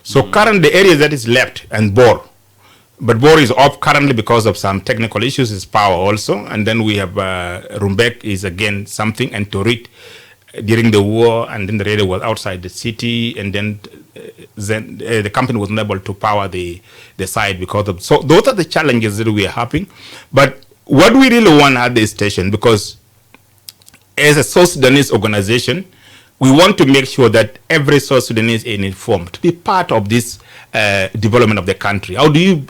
So currently the area that is left and Bor, but Bor is off currently because of some technical issues, is power also. And then we have Rumbek is again something, and Torit during the war, and then the radio was outside the city, and then the company was not able to power the site because of. So those are the challenges that we are having. But what we really want at this station, because as a South Sudanese organization, we want to make sure that every South Sudanese is informed to be part of this development of the country. How do you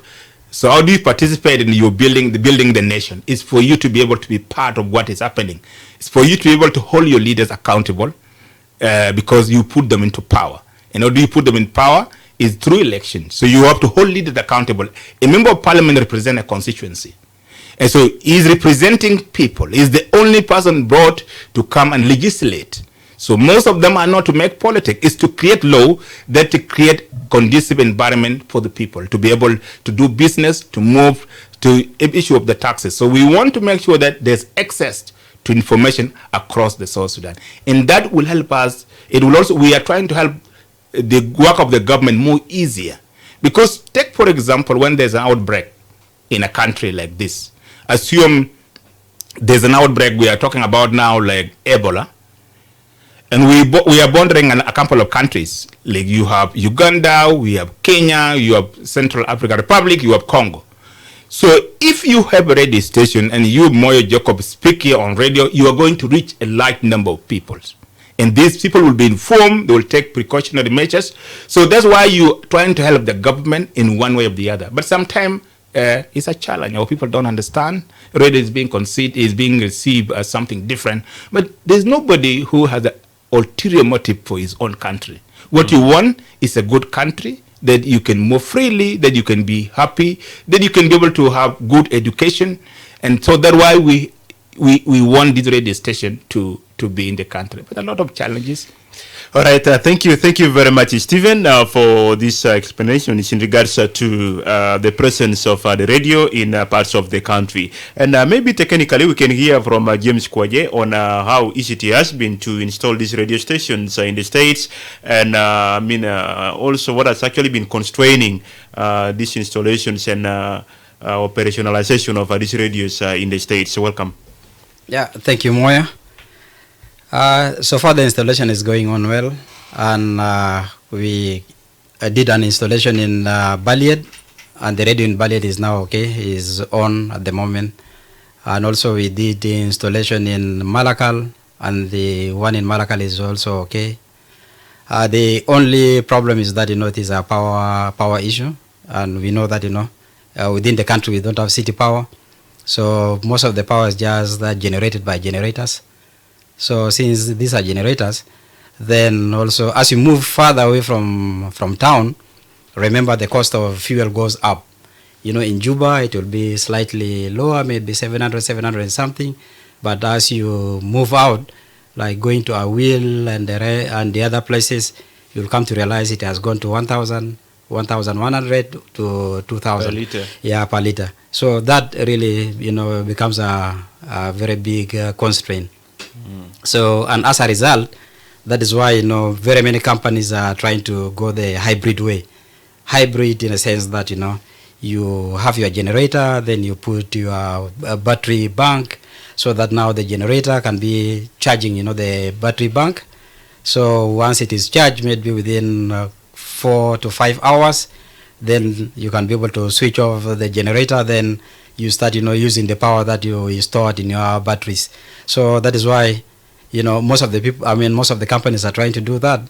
participate in your building the nation? It's for you to be able to be part of what is happening. It's for you to be able to hold your leaders accountable because you put them into power. And how do you put them in power? Is through elections. So you have to hold leaders accountable. A member of parliament represents a constituency. And so he's representing people. He's the only person brought to come and legislate. So most of them are not to make politics. It's to create law that to create conducive environment for the people to be able to do business, to move, to issue of the taxes. So we want to make sure that there's access to information across the South Sudan. And that will help us. It will also, we are trying to help the work of the government more easier. Because take, for example, when there's an outbreak in a country like this, assume there's an outbreak we are talking about now, like Ebola, and we are bordering a couple of countries. Like you have Uganda, we have Kenya, you have Central African Republic, you have Congo. So if you have a radio station and you, Moyo Jacob, speak here on radio, you are going to reach a large number of people. And these people will be informed, they will take precautionary measures. So that's why you're trying to help the government in one way or the other. But sometimes it's a challenge, or people don't understand. Radio is being received as something different. But there's nobody who has an ulterior motive for his own country. What you want is a good country, that you can move freely, that you can be happy, that you can be able to have good education. And so that's why we want this radio station to be in the country. But a lot of challenges. All right, thank you very much, Stephen, for this explanation in regards to the presence of the radio in parts of the country. And maybe technically we can hear from James Kwaje on how easy it has been to install these radio stations in the States, and also what has actually been constraining these installations and operationalization of these radios in the States. So welcome. Yeah, thank you, Moya. So far the installation is going on well, and we did an installation in Baliad, and the radio in Baliad is now okay, is on at the moment. And also we did the installation in Malakal, and the one in Malakal is also okay. The only problem is that, it is a power issue, and we know that, within the country we don't have city power, so most of the power is just generated by generators. So since these are generators, then also as you move further away from town, remember the cost of fuel goes up. In Juba it will be slightly lower, maybe 700 and something. But as you move out, like going to Awil and the other places, you'll come to realize it has gone to 1,000, 1,100 to 2,000 per liter. Yeah, per liter. So that really, becomes a very big constraint. So, and as a result, that is why, very many companies are trying to go the hybrid way. Hybrid in a sense that, you have your generator, then you put your battery bank, so that now the generator can be charging, the battery bank. So once it is charged, maybe within 4 to 5 hours, then you can be able to switch off the generator, then you start, using the power that you stored in your batteries. So that is why, most of the companies are trying to do that.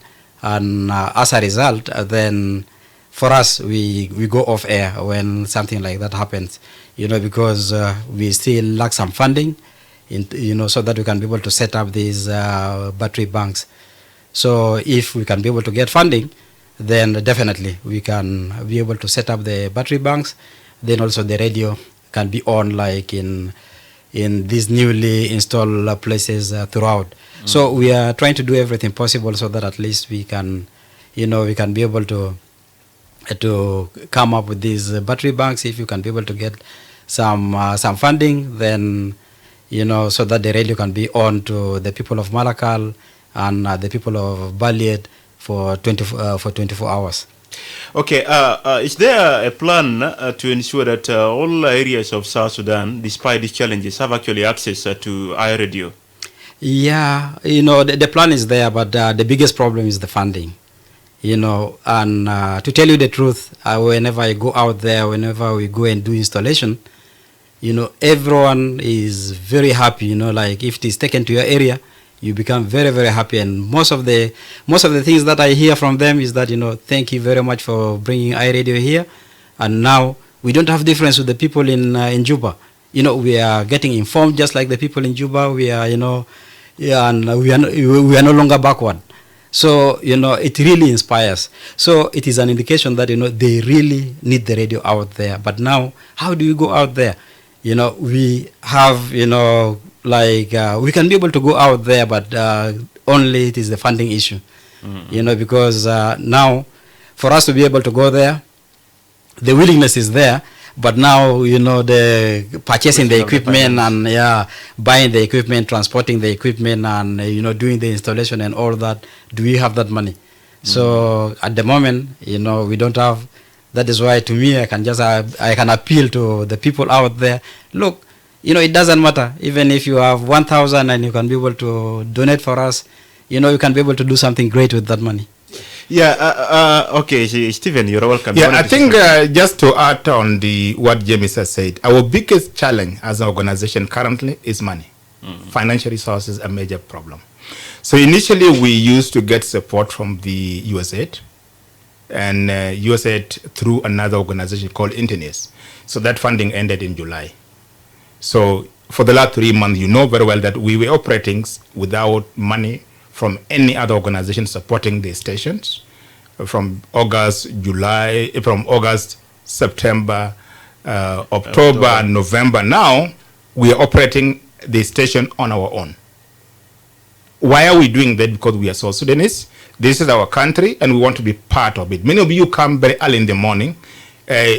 And as a result, then for us, we go off air when something like that happens, because we still lack some funding, so that we can be able to set up these battery banks. So if we can be able to get funding, then definitely we can be able to set up the battery banks. Then also the radio can be on, like in these newly installed places throughout. So we are trying to do everything possible so that at least we can, we can be able to come up with these battery banks. If you can be able to get some funding, then so that the radio can be on to the people of Malakal and the people of Baliad for 24 hours. Okay, is there a plan to ensure that all areas of South Sudan, despite these challenges, have actually access to iRadio? Yeah, the plan is there, but the biggest problem is the funding. And to tell you the truth, whenever I go out there, whenever we go and do installation, everyone is very happy. Like if it is taken to your area, you become very, very happy. And most of the things that I hear from them is that, thank you very much for bringing iRadio here. And now we don't have difference with the people in Juba. We are getting informed just like the people in Juba. We are, and we are no longer backward. So, it really inspires. So it is an indication that, they really need the radio out there. But now, how do you go out there? We have, we can be able to go out there, but only it is the funding issue. Because now, for us to be able to go there, the willingness is there. But now, the purchasing the equipment and buying the equipment, transporting the equipment, and doing the installation and all that. Do we have that money? So at the moment, we don't have. That is why, to me, I can appeal to the people out there. Look, it doesn't matter. Even if you have 1,000 and you can be able to donate for us, you can be able to do something great with that money. Yeah, okay, Stephen, you're welcome. Yeah, I think just to add on what James has said, our biggest challenge as an organization currently is money. Financial resources are a major problem. So initially we used to get support from the USAID, and USAID through another organization called Internews. So that funding ended in July. So for the last 3 months, you know very well that we were operating without money from any other organization supporting the stations. From August, September, October, and November. Now, we are operating the station on our own. Why are we doing that? Because we are South Sudanese. This is our country, and we want to be part of it. Many of you come very early in the morning.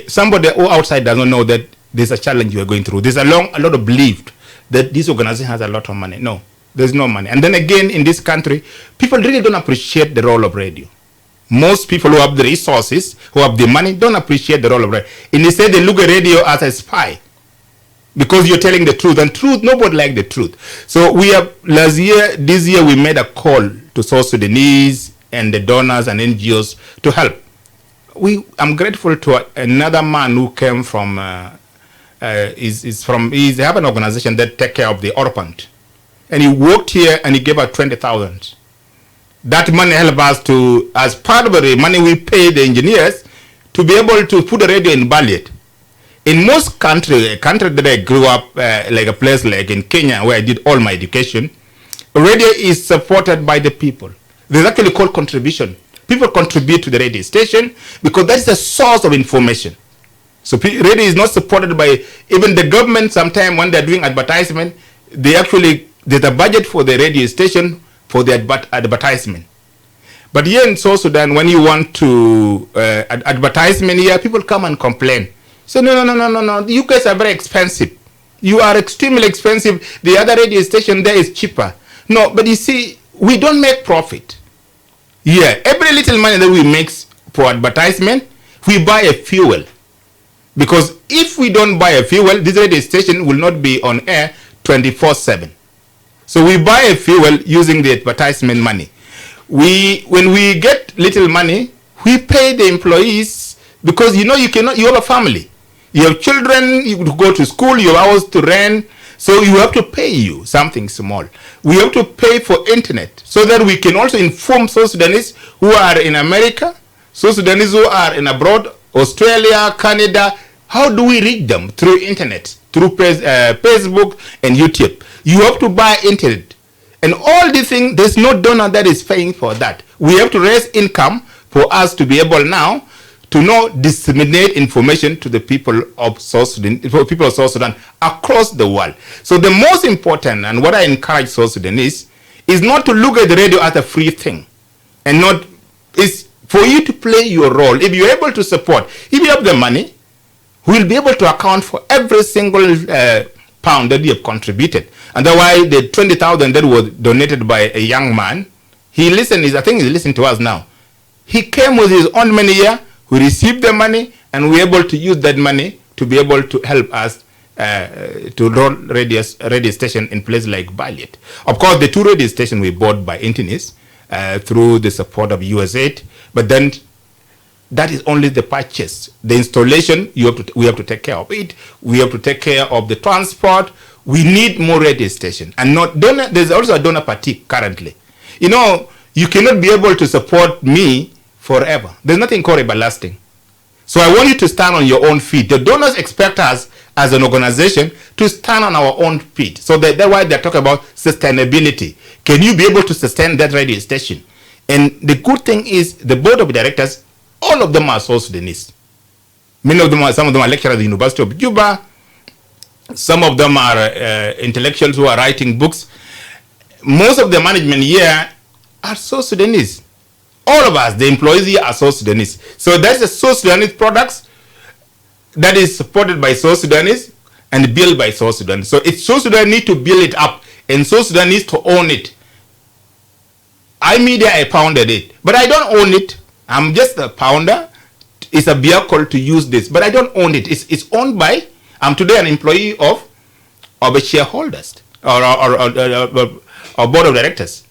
Somebody outside doesn't know that there's a challenge you are going through. There's a lot of belief that this organization has a lot of money. No. There's no money. And then again, in this country, people really don't appreciate the role of radio. Most people who have the resources, who have the money, don't appreciate the role of radio. Instead, they look at radio as a spy because you're telling the truth. And truth, nobody likes the truth. So this year, we made a call to South Sudanese and the donors and NGOs to help. I'm grateful to another man who came from, they have an organization that take care of the orphaned. And he worked here and he gave us 20,000. That money helped us to, as part of the money we pay the engineers, to be able to put the radio in Baliet. In most countries, a country that I grew up, like a place like in Kenya, where I did all my education, radio is supported by the people. There's actually called contribution. People contribute to the radio station because that is a source of information. So radio is not supported by even the government. Sometimes when they're doing advertisement, there's a budget for the radio station for the advertisement. But here in South Sudan, when you want to advertisement here, people come and complain. So no, you guys are very expensive. You are extremely expensive. The other radio station there is cheaper. No, but you see, we don't make profit. Yeah, every little money that we make for advertisement, we buy a fuel. Because if we don't buy a fuel, this radio station will not be on air 24/7. So we buy a fuel using the advertisement money. When we get little money, we pay the employees because you have a family. You have children, you go to school, you have house to rent, so you have to pay you something small. We have to pay for internet so that we can also inform South Sudanese who are in America, South Sudanese who are in abroad, Australia, Canada. How do we reach them? Through internet, through Facebook and YouTube. You have to buy internet. And all these things, there's no donor that is paying for that. We have to raise income for us to be able now to disseminate information to the people of South Sudan across the world. So the most important, and what I encourage South Sudanese, is not to look at the radio as a free thing. And is for you to play your role. If you're able to support, if you have the money, we'll be able to account for every single pound that you have contributed. And that's why the 20,000 that was donated by a young man, I think he listened to us now. He came with his own money here. We received the money, and we were able to use that money to be able to help us to run radio station in places like Valiant. Of course, the 2 radio stations were bought by Intinis through the support of USAID, but then that is only the purchase. The installation, we have to take care of it. We have to take care of the transport. We need more radio station, and not donor. There's also a donor fatigue currently. You know, you cannot be able to support me forever. There's nothing called everlasting. So I want you to stand on your own feet. The donors expect us as an organization to stand on our own feet. So that's why they're talking about sustainability. Can you be able to sustain that radio station? And the good thing is the board of directors, all of them are South Sudanese. Some of them are lecturers at the University of Juba. Some of them are intellectuals who are writing books. Most of the management here are South Sudanese. All of us, the employees here, are South Sudanese. So that's the South Sudanese products that is supported by South Sudanese and built by South Sudan. So it's South Sudan need to build it up, and South Sudan needs to own it. I founded it, but I don't own it. I'm just a founder. It's a vehicle to use this, but I don't own it. It's owned by, I'm today an employee of a shareholders or board of directors.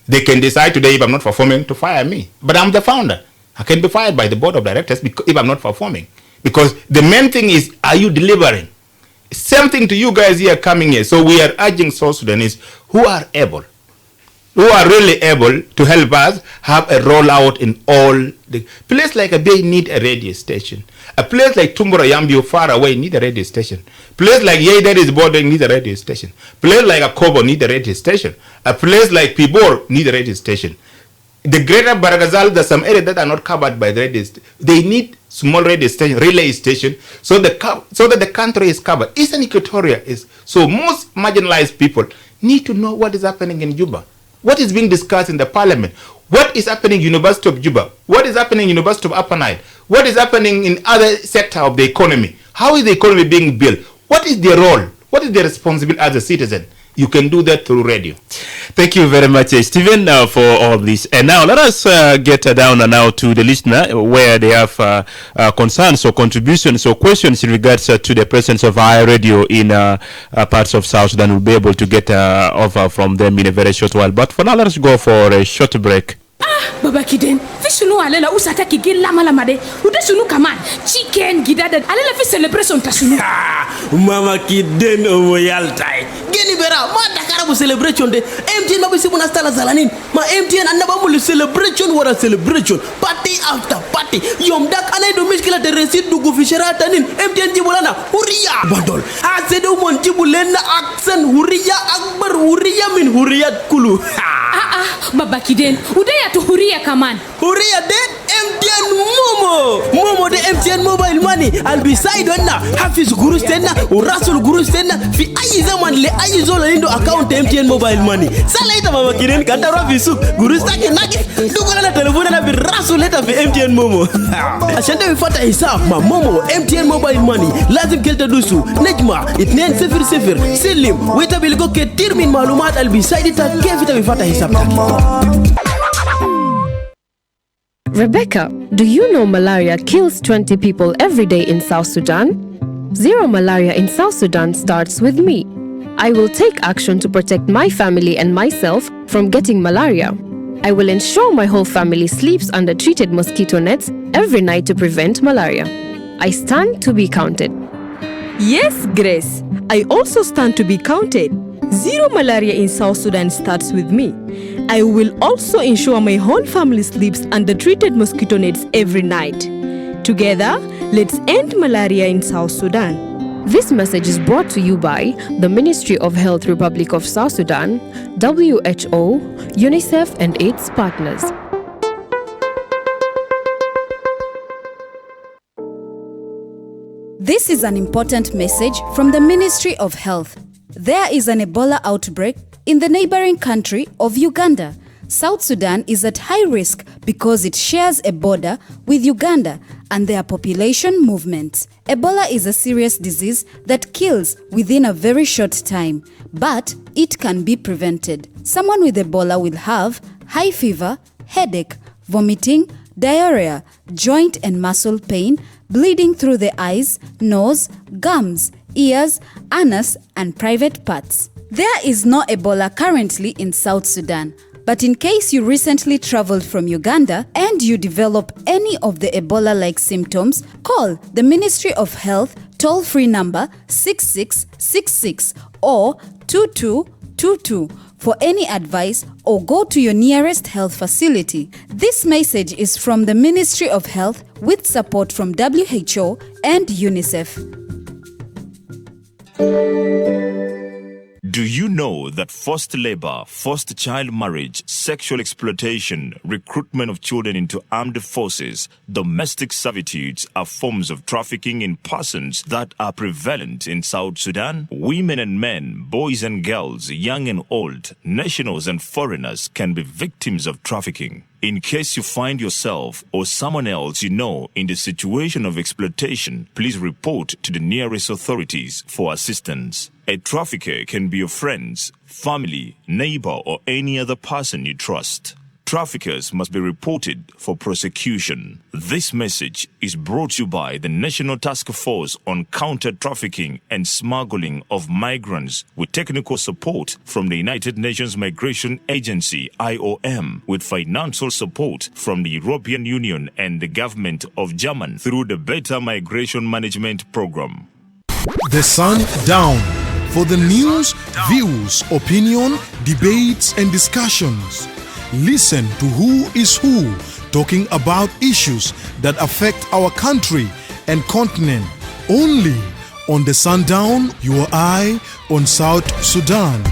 They can decide today, if I'm not performing, to fire me. But I'm the founder. I can be fired by the board of directors if I'm not performing. Because the main thing is, are you delivering? Same thing to you guys here coming here. So we are urging South Sudanese who are really able to help us have a rollout in all the place like Abyei need a radio station. A place like Tumbura Yambio far away need a radio station. Place like Yei that is bordering need a radio station. Place like Akobo need a radio station. A place like Pibor need a radio station. The greater Baragazal, there's some areas that are not covered by the radio station. They need small radio station, relay station, so that the country is covered. Eastern Equatoria is, so most marginalized people need to know what is happening in Juba. What is being discussed in the parliament? What is happening in University of Juba? What is happening in University of Upper Nile? What is happening in other sector of the economy? How is the economy being built? What is their role? What is their responsibility as a citizen? You can do that through radio. Thank you very much, Stephen, for all this. And now let us get down now to the listener where they have concerns or contributions or questions in regards to the presence of our radio in parts of South Sudan. We'll be able to get over from them in a very short while. But for now, let us go for a short break. Baba Kiden, fisunu alela usata kigin lama lama de. Ude sunu kaman chicken gidada alela fi celebration tasunu. Mama Kiden omoyaltai. Geni bera ma dakara bu celebration de. MTN ma bisi muna stala zalanin. Ma MTN annaba mu celebration wara celebration. Party after party. Yom dak anay do miskila de resit du gufishera tanin. MTN jibulana huriya bandol. Asedo mon jibulena aksan huriya akbar huriya min huriyat kulu. Baba Kiden, udaya tu huria kaman. Huria de MTN Momo de MTN Mobile Money. Albisai donna Hafiz Guru stenna, Rasul Guru stenna. Fi ayi zaman le ayi zola indo account MTN Mobile Money. Sala ita Baba Kiden kanta rafi suk. Guru staki naki. Dukola na telefona na bi Rasul leta fi MTN Momo. Ashante wifata hisab ma Momo MTN Mobile Money. Lazim kelta dusu. Nejma itnen 00 Silim. Weta bilgo ketir min malumat albisai dita kefita wifata hisab. Rebecca, do you know malaria kills 20 people every day in South Sudan? Zero malaria in South Sudan starts with me. I will take action to protect my family and myself from getting malaria. I will ensure my whole family sleeps under treated mosquito nets every night to prevent malaria. I stand to be counted. Yes, Grace. I also stand to be counted. Zero malaria in South Sudan starts with me. I will also ensure my whole family sleeps under treated mosquito nets every night. Together, let's end malaria in South Sudan. This message is brought to you by the Ministry of Health, Republic of South Sudan, WHO, UNICEF, and its partners. This is an important message from the Ministry of Health. There is an Ebola outbreak in the neighboring country of Uganda. South Sudan is at high risk because it shares a border with Uganda and their population movements. Ebola is a serious disease that kills within a very short time, but it can be prevented. Someone with Ebola will have high fever, headache, vomiting, diarrhea, joint and muscle pain, bleeding through the eyes, nose, gums, ears, anus, and private parts. There is no Ebola currently in South Sudan, but in case you recently traveled from Uganda and you develop any of the Ebola-like symptoms, call the Ministry of Health toll-free number 6666 or 2222 for any advice, or go to your nearest health facility. This message is from the Ministry of Health with support from WHO and UNICEF. Do you know that forced labor, forced child marriage, sexual exploitation, recruitment of children into armed forces, domestic servitudes are forms of trafficking in persons that are prevalent in South Sudan? Women and men, boys and girls, young and old, nationals and foreigners can be victims of trafficking. In case you find yourself or someone else you know in the situation of exploitation, please report to the nearest authorities for assistance. A trafficker can be your friends, family, neighbor, or any other person you trust. Traffickers must be reported for prosecution. This message is brought to you by the National Task Force on Counter-Trafficking and Smuggling of Migrants with technical support from the United Nations Migration Agency, IOM, with financial support from the European Union and the government of Germany through the Better Migration Management Program. The Sun Down. For the news, views, opinion, debates, and discussions. Listen to Who is Who, talking about issues that affect our country and continent. Only on the Sundown, your eye on South Sudan.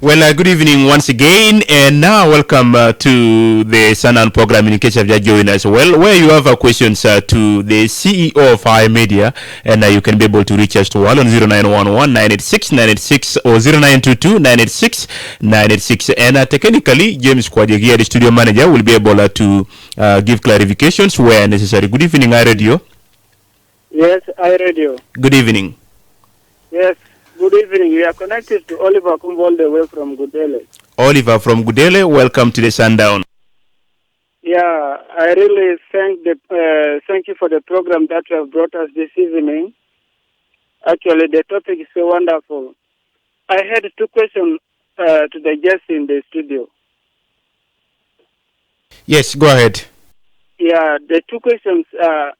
Well, good evening once again, and now welcome to the Sundown program in case of just joining us. Well, where you have questions to the CEO of iMedia, and you can be able to reach us to all on 0911-986-986 or 0922-986-986. And technically, James Kwadjegi, the studio manager, will be able to give clarifications where necessary. Good evening, iRadio. Yes, iRadio. Good evening. Yes. Good evening. We are connected to Oliver Kumbo all the way from Gudele. Oliver from Gudele, welcome to the Sundown. Yeah, I really thank you for the program that you have brought us this evening. Actually, the topic is so wonderful. I had two questions to the guests in the studio. Yes, go ahead. Yeah, the two questions.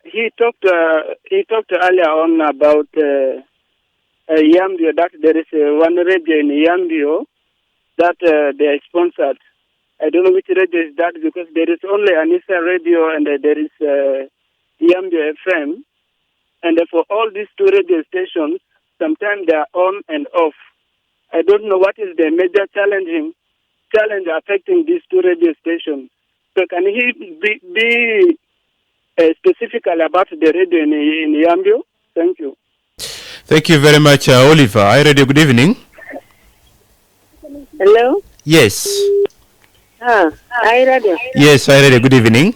He talked earlier on about Yambio, that there is one radio in Yambio that they are sponsored. I don't know which radio is that because there is only Anissa radio and there is Yambio FM. And for all these two radio stations, sometimes they are on and off. I don't know what is the major challenge affecting these two radio stations. So can he be specifically about the radio in Yambio? Thank you. Thank you very much, Oliver. iRadio, good evening. Hello? Yes. iRadio. Yes, iRadio, good evening.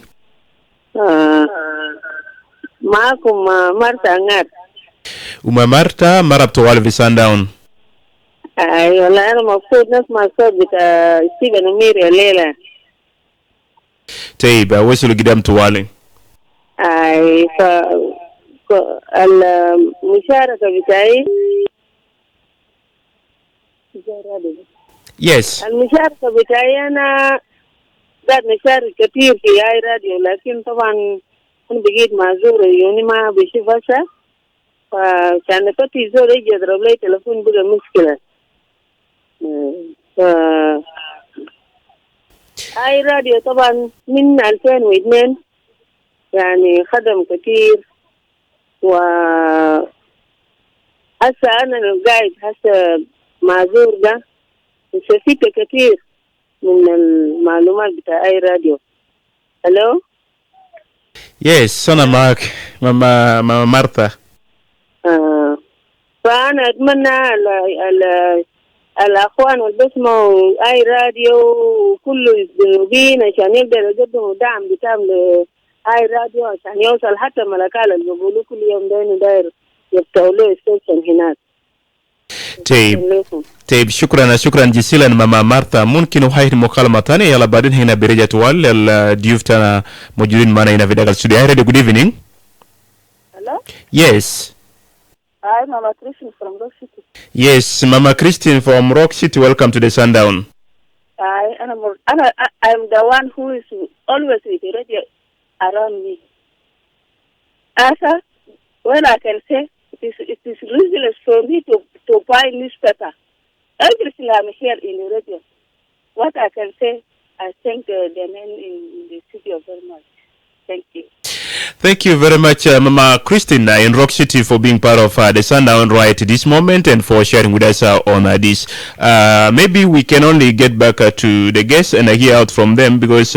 Marta Ngat. Marta, marap to all of the Sundown. Wala na mafudnas masabit Steven Umiri Lela. Taiba, wesu gidam to wale. المشاركة بتاعي Yes. المشاركة بتاعي أنا قاعد نشارك كثير في اي راديو لكن طبعا أنا بقيت معذورة يعني ما بشوف هسه فكان فتي زول يجي يضرب لي تلفون بقى مشكلة اي راديو طبعا من 2002 يعني خدم كثير و هسه أنا قاعد هسه معذور ده استفدت كثير من المعلومات بتاع أي راديو. Hello? Yes, أنا معك ماما مارتا. فأنا أتمنى الأخوان اللي بيسمعوا أي راديو كله يزدوجين عشان يقدروا يقدموا دعم بتاعهم لأي راديو عشان يوصل حتى ملكال اللي بيقولوا كل يوم داير يفتحوا له ستيشن هناك. طيب شكرا جزيلا ماما مارتا. ممكن وحيد مكالمة ثانية يلا بعدين هنا برجع توال الضيوف تاعنا موجودين معنا هنا في داخل الاستوديو. Hi, good evening. Hello? Yes. Hi, Mama Christine from Rock City. Yes, Mama Christine from Rock City. Welcome to the Sundown. I'm the one who is always with the radio around me. Asa, when I can say it is useless for me to buy newspaper. Everything I'm here in the radio. What I can say, I thank the men in the studio very much. Thank you. Thank you very much, Mama Christine in Rock City, for being part of the Sundown right this moment and for sharing with us on this. Maybe we can only get back to the guests and hear out from them because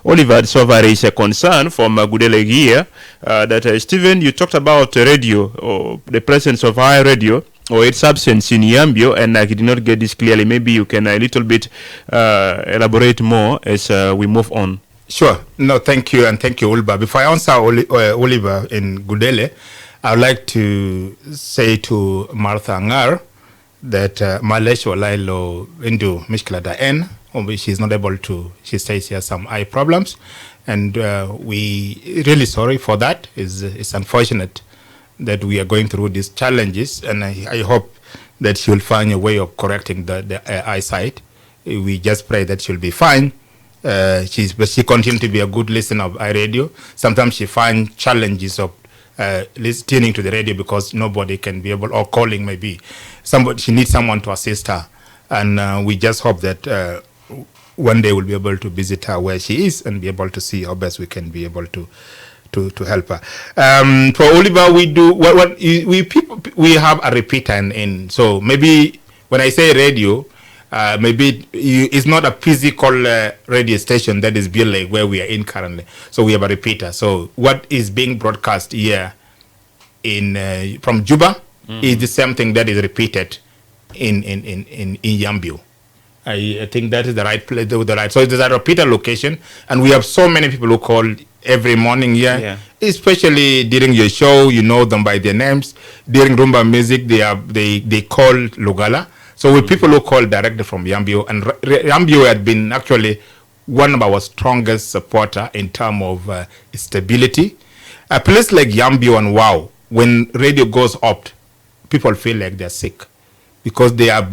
Oliver so far is a concern from Gudele here that Stephen, you talked about radio or the presence of high radio or its absence in Yambio, and I did not get this clearly. Maybe you can a little bit elaborate more as we move on. Sure. No, thank you, and thank you, Ulba. Before I answer Oliver in Gudele, I would like to say to Martha Ngar that Malaysia Lailo into Mishkila Daen, she's not able to, she says she has some eye problems, and we really sorry for that. It's unfortunate that we are going through these challenges, and I hope that she will find a way of correcting the eyesight. We just pray that she'll be fine. But she continues to be a good listener of iRadio. Sometimes she finds challenges of listening to the radio because nobody can be able, or calling maybe. She needs someone to assist her. And we just hope that one day we'll be able to visit her where she is and be able to see how best we can be able to help her. For Oliver, we do we have a repeater in. So maybe when I say radio, maybe it's not a physical radio station that is built like where we are in currently. So we have a repeater. So what is being broadcast here in from Juba is the same thing that is repeated in Yambio. I think that is the right place. So it is a repeater location, and we have so many people who call every morning here, especially during your show. You know them by their names. During Rumba music, they call Lugala. So with people who call directly from Yambio, and Yambio had been actually one of our strongest supporter in terms of stability. A place like Yambio and Wow, when radio goes up, people feel like they're sick because they're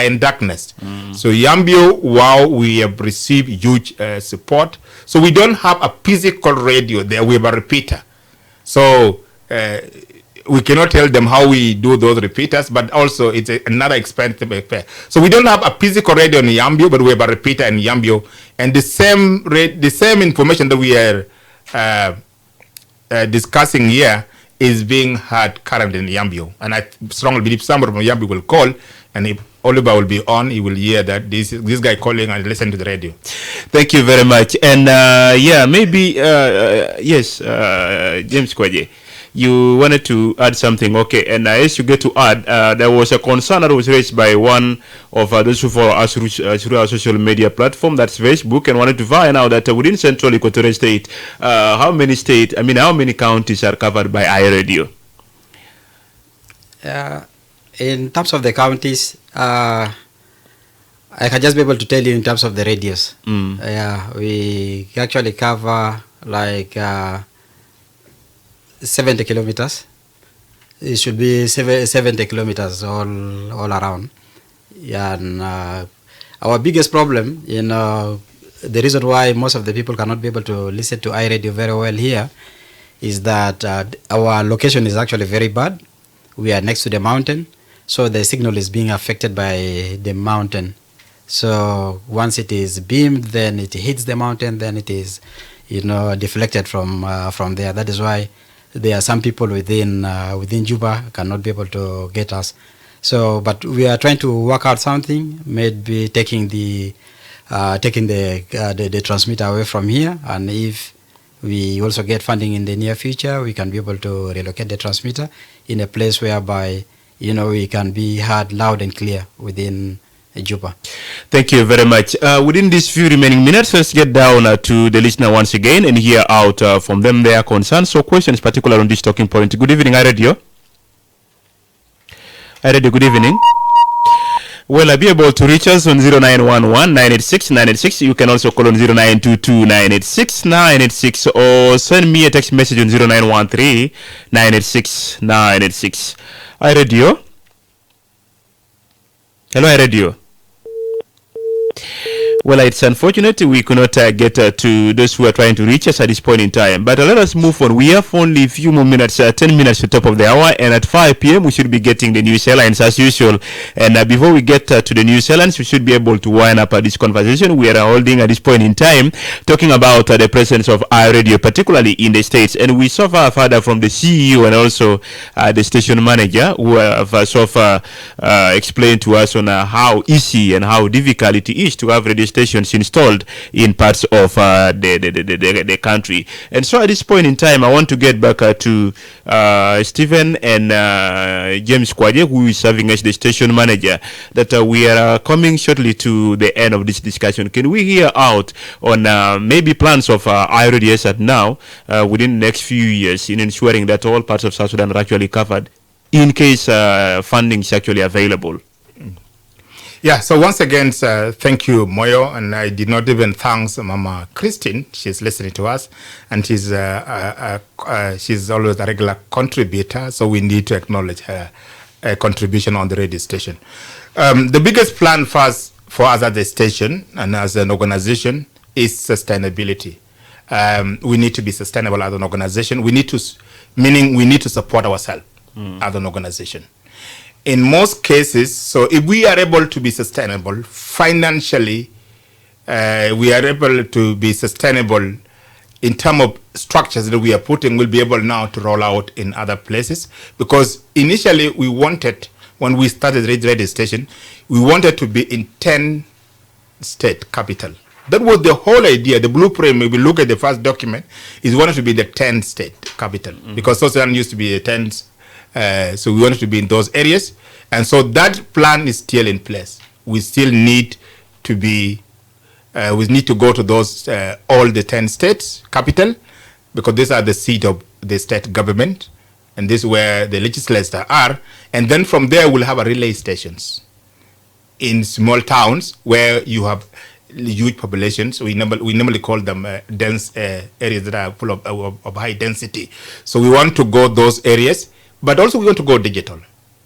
in darkness. So Yambio, Wow, we have received huge support. So we don't have a physical radio there. We have a repeater. So we cannot tell them how we do those repeaters, but also it's another expensive affair. So we don't have a physical radio in Yambio, but we have a repeater in Yambio, and the same information that we are discussing here is being heard currently in Yambio. And I strongly believe somebody from Yambio will call, and if Oliver will be on, he will hear that this guy calling and listen to the radio. Thank you very much. And maybe yes, James Kwaje, you wanted to add something. Okay, and as you get to add, there was a concern that was raised by one of those who follow us through our social media platform, that's Facebook, and wanted to find out that within Central Equatorial State, how many counties are covered by iRadio? In terms of the counties, I can just be able to tell you in terms of the radius. We actually cover like 70 kilometers. It should be 70 kilometers all around. And our biggest problem, the reason why most of the people cannot be able to listen to iRadio very well here is that our location is actually very bad. We are next to the mountain, so the signal is being affected by the mountain. So once it is beamed, then it hits the mountain, then it is, deflected from there. That is why there are some people within Juba cannot be able to get us. So, but we are trying to work out something, maybe taking the transmitter away from here, and if we also get funding in the near future, we can be able to relocate the transmitter in a place whereby we can be heard loud and clear within Juba. Thank you very much. Within these few remaining minutes, let's get down to the listener once again and hear out from them their concerns or questions, particularly on this talking point. Good evening, iRadio. iRadio, good evening. Well, be able to reach us on 0911-986-986. You can also call on 0922-986-986 or send me a text message on 0913-986-986. iRadio. Hello, iRadio. Well, it's unfortunate we could not get to those who are trying to reach us at this point in time. But let us move on. We have only a few more minutes, 10 minutes to top of the hour. And at 5 p.m., we should be getting the news headlines as usual. And before we get to the news headlines, we should be able to wind up this conversation we are holding at this point in time, talking about the presence of iRadio, particularly in the States. And we so far further from the CEO and also the station manager, who have so far explained to us on how easy and how difficult it is to have radio stations installed in parts of the country. And so at this point in time, I want to get back to Stephen and James Kwaje, who is serving as the station manager, that we are coming shortly to the end of this discussion. Can we hear out on maybe plans of iRadio at now within the next few years in ensuring that all parts of South Sudan are actually covered in case funding is actually available? Yeah, so once again, thank you, Moyo, and I did not even thank Mama Christine. She's listening to us, and she's always a regular contributor, so we need to acknowledge her contribution on the radio station. The biggest plan for us at the station and as an organization is sustainability. We need to be sustainable as an organization. Meaning we need to support ourselves as an organization. In most cases, so if we are able to be sustainable financially, we are able to be sustainable in terms of structures that we are putting, we'll be able now to roll out in other places. Because initially we wanted, when we started the radio station, we wanted to be in 10 state capital. That was the whole idea. The blueprint, if we look at the first document, is wanted to be the 10 state capital. Because South Sudan used to be a 10 so we wanted to be in those areas. And so that plan is still in place. We still need to be, we need to go to those, all the 10 states capital, because these are the seat of the state government. And this is where the legislators are. And then from there, we'll have a relay stations in small towns where you have huge populations. We normally call them dense areas that are full of high density. So we want to go those areas. But also we want to go digital.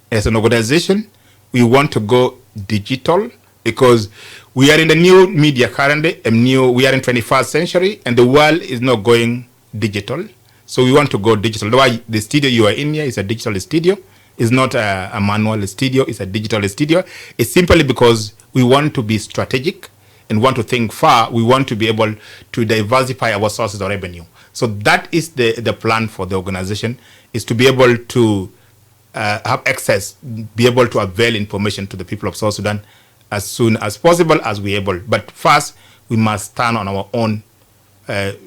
As an organization, we want to go digital because we are in the new media currently, we are in 21st century, and the world is not going digital. So we want to go digital. That's why the studio you are in here is a digital studio. It's not a manual studio, it's a digital studio. It's simply because we want to be strategic and want to think far. We want to be able to diversify our sources of revenue. So that is the plan for the organization, is to be able to have access, be able to avail information to the people of South Sudan as soon as possible as we're able. But first, we must stand on our own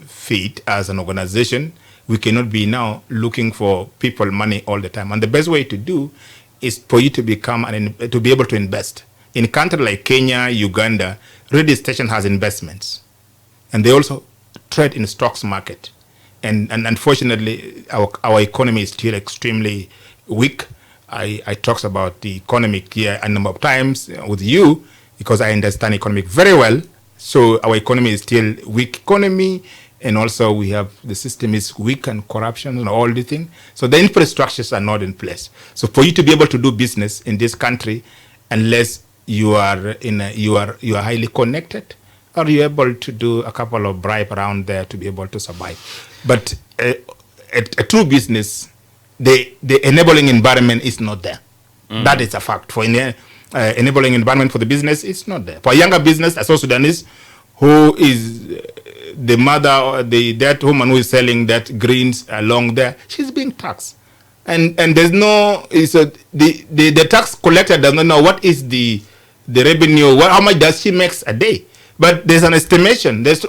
feet as an organization. We cannot be now looking for people money all the time. And the best way to do is for you to become, to be able to invest. In a country like Kenya, Uganda, radio station has investments. And they also trade in the stocks market. And unfortunately, our economy is still extremely weak. I talked about the economic here a number of times with you because I understand economic very well. So our economy is still weak economy, and also we have the system is weak and corruption and all the things. So the infrastructures are not in place. So for you to be able to do business in this country, unless you are you are highly connected, or you're able to do a couple of bribe around there to be able to survive. But a true business, the enabling environment is not there. That is a fact. For enabling environment for the business, it's not there. For a younger business, a South Sudanese who is the mother or that woman who is selling that greens along there, she's being taxed. And there's no, the tax collector does not know what is the revenue, how much does she make a day. But there's an estimation. There's,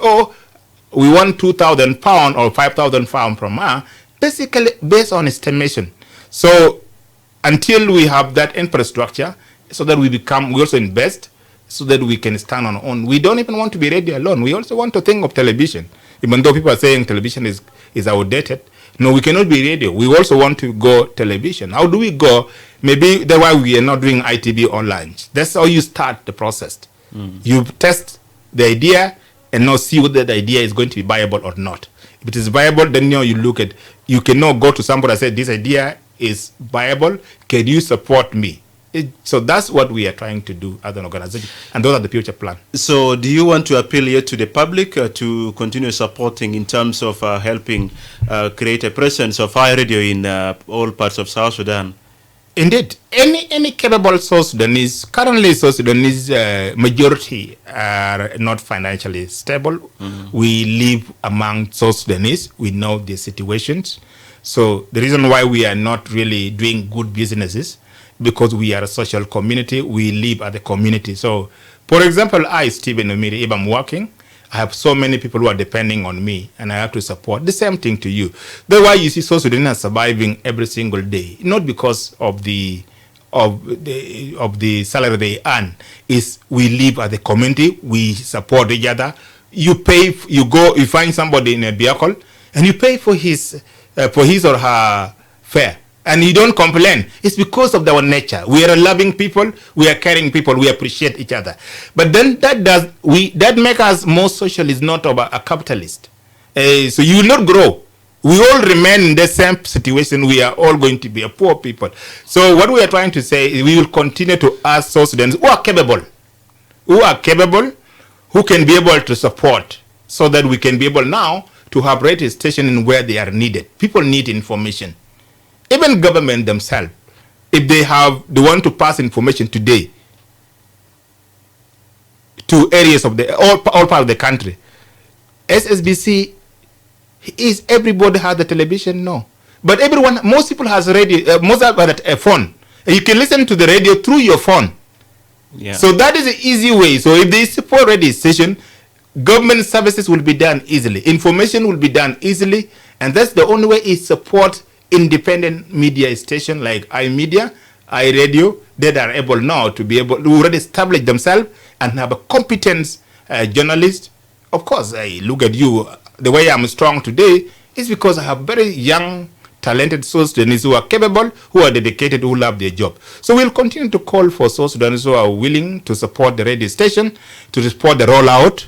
we want 2,000 pounds or 5,000 pounds from her, basically based on estimation. So until we have that infrastructure, so that we also invest, so that we can stand on our own. We don't even want to be radio alone. We also want to think of television. Even though people are saying television is outdated, No, we cannot be radio. We also want to go television. How do we go? Maybe that's why we are not doing ITV online. That's how you start the process. You test the idea and now see whether the idea is going to be viable or not. If it is viable, then you look at, you cannot go to somebody and say, this idea is viable. Can you support me? So that's what we are trying to do as an organization, and those are the future plans. So do you want to appeal here to the public to continue supporting in terms of helping create a presence of high radio in all parts of South Sudan? Indeed, any capable South Sudanese, currently South Sudanese majority are not financially stable. We live among South Sudanese. We know the situations. So the reason why we are not really doing good businesses, because we are a social community, we live as a community. So, for example, I, Stephen Omiri, if I'm working, I have so many people who are depending on me, and I have to support. The same thing to you. That's why you see South Sudanese surviving every single day, not because of the salary they earn. Is we live as a community, we support each other. You pay, you find somebody in a vehicle, and you pay for his or her fare. And you don't complain. It's because of our nature. We are loving people. We are caring people. We appreciate each other. But then that makes us more socialist, not a capitalist. So you will not grow. We all remain in the same situation. We are all going to be a poor people. So what we are trying to say is we will continue to ask South Sudanese who are capable, who can be able to support, so that we can be able now to have radio station in where they are needed. People need information. Even government themselves, if they want to pass information today to areas of all part of the country, SSBC is everybody has the television? No, but most people has radio, most have a phone. You can listen to the radio through your phone. Yeah. So that is an easy way. So if they support radio station, government services will be done easily. Information will be done easily, and that's the only way is support independent media station like iMedia, iRadio, that are able now to be able to already establish themselves and have a competent journalist. Of course, I look at you, the way I'm strong today is because I have very young, talented South Sudanese who are capable, who are dedicated, who love their job. So we'll continue to call for South Sudanese who are willing to support the radio station, to support the rollout,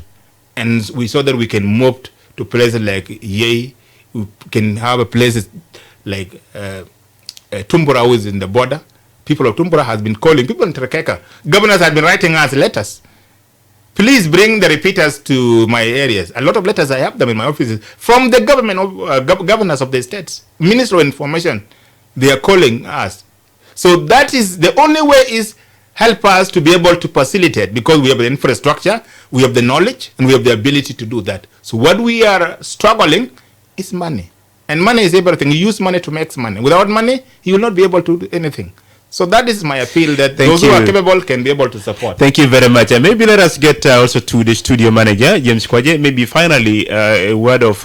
and so that we can move to places like Yei. We can have a places like Tumbura, who is in the border. People of Tumbura has been calling, people in Terekeka. Governors have been writing us letters. Please bring the repeaters to my areas. A lot of letters, I have them in my offices, from the government, governors of the states. Minister of Information, they are calling us. So that is the only way is help us to be able to facilitate, because we have the infrastructure, we have the knowledge, and we have the ability to do that. So what we are struggling is money. And money is everything. You use money to make money. Without money, you will not be able to do anything. So that is my appeal, that those who are capable can be able to support. Thank you very much. And maybe let us get also to the studio manager, James Kwaje. Maybe finally a word of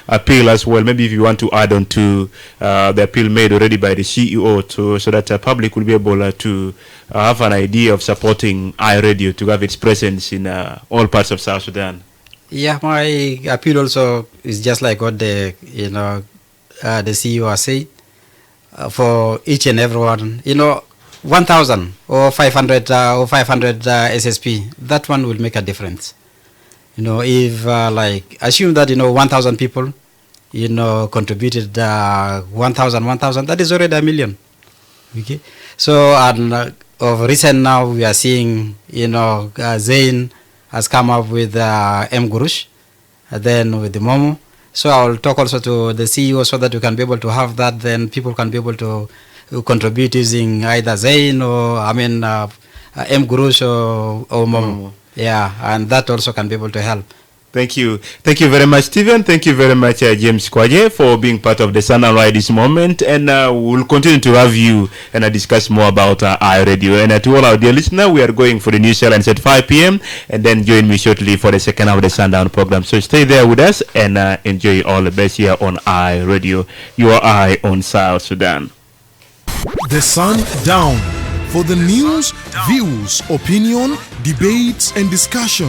appeal as well. Maybe if you want to add on to the appeal made already by the CEO, so that the public will be able to have an idea of supporting iRadio to have its presence in all parts of South Sudan. Yeah, my appeal also is just like what the CEO has said. For each and everyone, 1,000 or 500 SSP, that one will make a difference. If assume that 1,000 people, contributed 1,000, that is already $1 million. Okay, so of recent now we are seeing, Zain has come up with M Gurush, then with the Momo. So I'll talk also to the CEO so that we can be able to have that. Then people can be able to contribute using either Zain or M Gurush or Momo. Yeah, and that also can be able to help. Thank you. Thank you very much, Stephen. Thank you very much, James Kwaje, for being part of the Sun and Ride this moment. And we'll continue to have you and discuss more about iRadio. And to all our dear listeners, we are going for the news challenge at 5 p.m. And then join me shortly for the second half of the Sundown program. So stay there with us and enjoy all the best here on iRadio. Your eye on South Sudan. The Sundown, for the news, views, opinion, debates, and discussion.